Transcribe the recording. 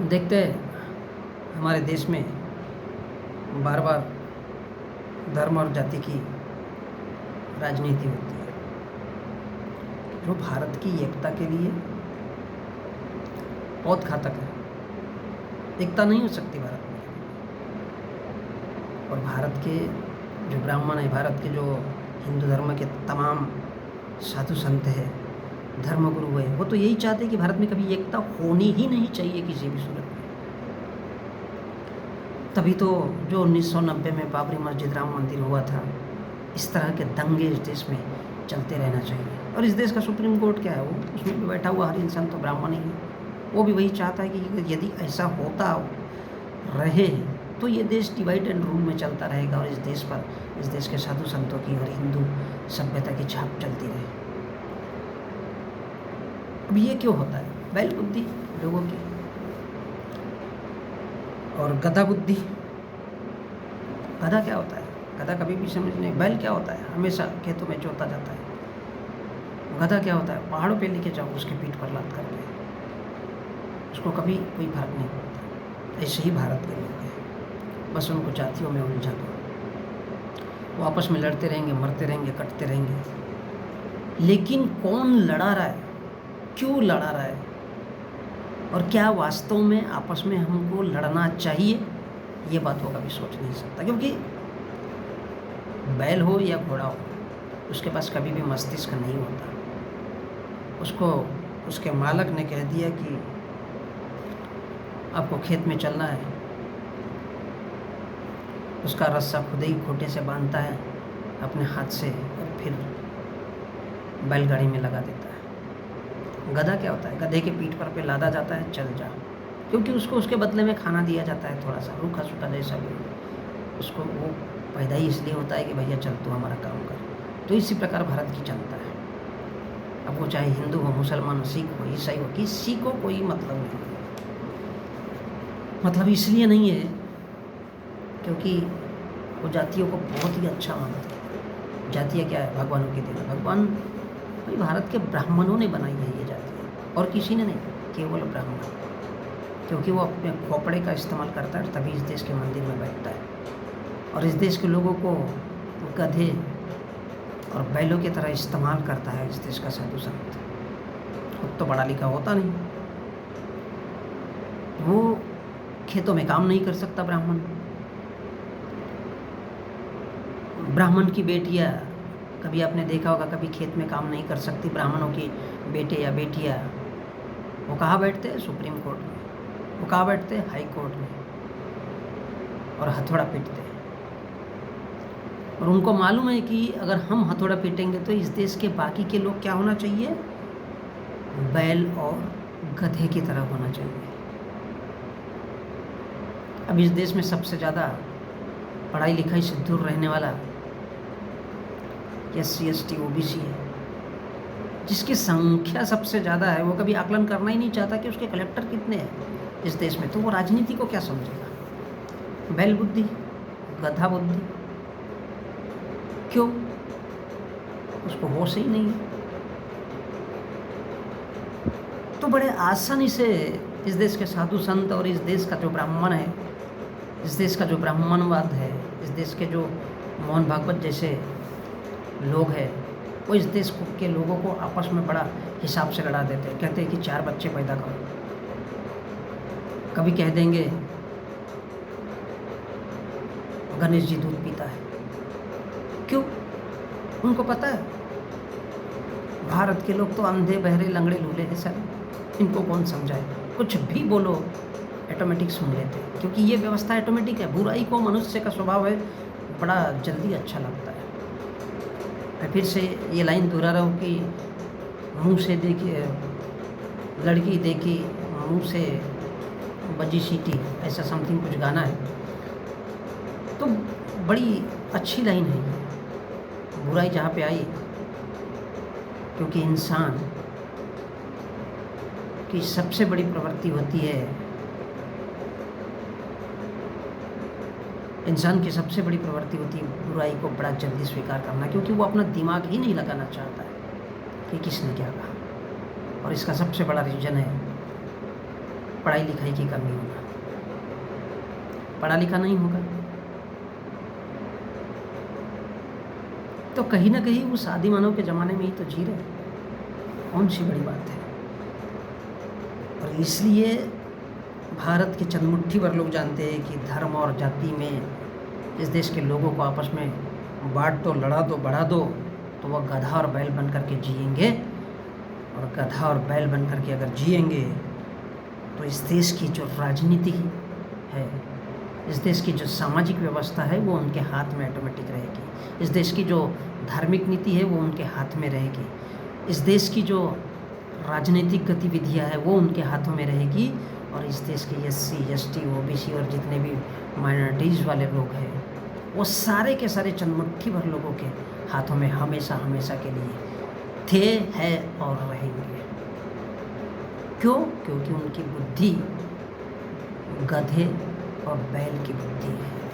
देखते हैं हमारे देश में बार बार धर्म और जाति की राजनीति होती है, जो भारत की एकता के लिए बहुत घातक है। एकता नहीं हो सकती भारत में। और भारत के जो ब्राह्मण है, भारत के जो हिंदू धर्म के तमाम साधु संत है, धर्मगुरु है, वो तो यही चाहते हैं कि भारत में कभी एकता होनी ही नहीं चाहिए किसी भी सूरत में। तभी तो जो 1990 में बाबरी मस्जिद, राम मंदिर हुआ था, इस तरह के दंगे इस देश में चलते रहना चाहिए। और इस देश का सुप्रीम कोर्ट क्या है, वो उसमें भी बैठा हुआ हर इंसान तो ब्राह्मण ही है। वो भी वही चाहता है कि यदि ऐसा होता रहे तो ये देश डिवाइड एंड रूल में चलता रहेगा और इस देश के साधु संतों की और हिंदू सभ्यता की छाप चलती रहे। अब ये क्यों होता है? बैल बुद्धि लोगों की और गधा बुद्धि। गधा क्या होता है? गधा कभी भी समझ नहीं। बैल क्या होता है? हमेशा खेतों में जोता जाता है। गधा क्या होता है? पहाड़ों पे लेके जाओ उसके पीठ पर लाद करके, उसको कभी कोई फर्क नहीं पड़ता। ऐसे ही भारत के लोग हैं, बस उनको जातियों में उलझा दो, वो आपस में लड़ते रहेंगे, मरते रहेंगे, कटते रहेंगे। लेकिन कौन लड़ा रहा है, क्यों लड़ा रहा है, और क्या वास्तव में आपस में हमको लड़ना चाहिए, ये बात वो कभी सोच नहीं सकता। क्योंकि बैल हो या घोड़ा हो, उसके पास कभी भी मस्तिष्क नहीं होता। उसको उसके मालक ने कह दिया कि आपको खेत में चलना है, उसका रस्सा खुद ही खूंटे से बांधता है अपने हाथ से और फिर बैलगाड़ी में लगा देता है। गधा क्या होता है? गधे के पीठ पर लादा जाता है, चल जा, क्योंकि उसको उसके बदले में खाना दिया जाता है, थोड़ा सा रूखा सूखा जैसा भी। उसको वो पैदा ही इसलिए होता है कि भैया चल तू हमारा काम कर। तो इसी प्रकार भारत की जनता है। अब वो चाहे हिंदू हो, मुसलमान, सिख हो, ईसाई हो, किसी को कोई मतलब नहीं। मतलब इसलिए नहीं है क्योंकि वो जातियों को बहुत ही अच्छा मानते हैं। जातियाँ क्या है? भगवानों की देन। भगवान भाई भारत के ब्राह्मणों ने बनाई है ये जातियाँ, और किसी ने नहीं, केवल ब्राह्मण। क्योंकि वो अपने खोपड़े का इस्तेमाल करता है तभी इस देश के मंदिर में बैठता है, और इस देश के लोगों को गधे और बैलों की तरह इस्तेमाल करता है इस देश का साधु संत। खुद तो पढ़ा लिखा होता नहीं, वो खेतों में काम नहीं कर सकता। ब्राह्मण की बेटियां, कभी आपने देखा होगा, कभी खेत में काम नहीं कर सकती। ब्राह्मणों की बेटे या बेटियां, वो कहाँ बैठते हैं? सुप्रीम कोर्ट में। वो कहाँ बैठते हैं? हाई कोर्ट में, और हथौड़ा पीटते हैं। और उनको मालूम है कि अगर हम हथौड़ा पीटेंगे तो इस देश के बाकी के लोग क्या होना चाहिए? बैल और गधे की तरह होना चाहिए। अब इस देश में सबसे ज़्यादा पढ़ाई लिखाई से दूर रहने वाला SC ST OBC है, जिसकी संख्या सबसे ज़्यादा है। वो कभी आकलन करना ही नहीं चाहता कि उसके कलेक्टर कितने हैं इस देश में। तो वो राजनीति को क्या समझेगा? बैल बुद्धि, गधा बुद्धि। क्यों? उसको होश ही नहीं है। तो बड़े आसानी से इस देश के साधु संत और इस देश का जो ब्राह्मण है, इस देश का जो ब्राह्मणवाद है, इस देश के जो मोहन भागवत जैसे लोग हैं, वो इस देश के लोगों को आपस में बड़ा हिसाब से लड़ा देते हैं। कहते हैं कि 4 बच्चे पैदा करो। कभी कह देंगे गणेश जी दूध पीता है। क्यों? उनको पता है भारत के लोग तो अंधे, बहरे, लंगड़े, लूले हैं सर। इनको कौन समझाए? कुछ भी बोलो ऑटोमेटिक सुन लेते हैं, क्योंकि ये व्यवस्था ऑटोमेटिक है। बुराई को मनुष्य का स्वभाव है, बड़ा जल्दी अच्छा लगता है। मैं फिर से ये लाइन दोहरा रहा हूँ कि मुँह से देखी लड़की देखी, मुँह से बजी सीटी, ऐसा समथिंग कुछ गाना है। तो बड़ी अच्छी लाइन है ये। बुराई जहाँ पे आई, क्योंकि इंसान की सबसे बड़ी प्रवृत्ति होती है, इंसान की सबसे बड़ी प्रवृत्ति होती है बुराई को बड़ा जल्दी स्वीकार करना, क्योंकि वो अपना दिमाग ही नहीं लगाना चाहता है कि किसने क्या कहा। और इसका सबसे बड़ा रीज़न है पढ़ाई लिखाई की कमी होगा, पढ़ा लिखा नहीं होगा तो कहीं ना कहीं उस आदि मानव के ज़माने में ही तो जी रहे, कौन सी बड़ी बात है। और इसलिए भारत के चंद मुट्ठी भर लोग जानते हैं कि धर्म और जाति में इस देश के लोगों को आपस में बांट दो, लड़ा दो, बढ़ा दो, तो वह गधा और बैल बन करके जिएंगे। और गधा और बैल बन करके अगर जिएंगे तो इस देश की जो राजनीति है, इस देश की जो सामाजिक व्यवस्था है, वो उनके हाथ में ऑटोमेटिक रहेगी। इस देश की जो धार्मिक नीति है वो उनके हाथ में रहेगी। इस देश की जो राजनीतिक गतिविधियां है वो उनके हाथों में रहेगी। और इस देश के SC, ST, OBC और जितने भी माइनॉरिटीज़ वाले लोग हैं वो सारे के सारे चंद मुट्ठी भर लोगों के हाथों में हमेशा हमेशा के लिए थे, है और रहेंगे। क्यों? क्योंकि उनकी बुद्धि गधे और बैल की बुद्धि है।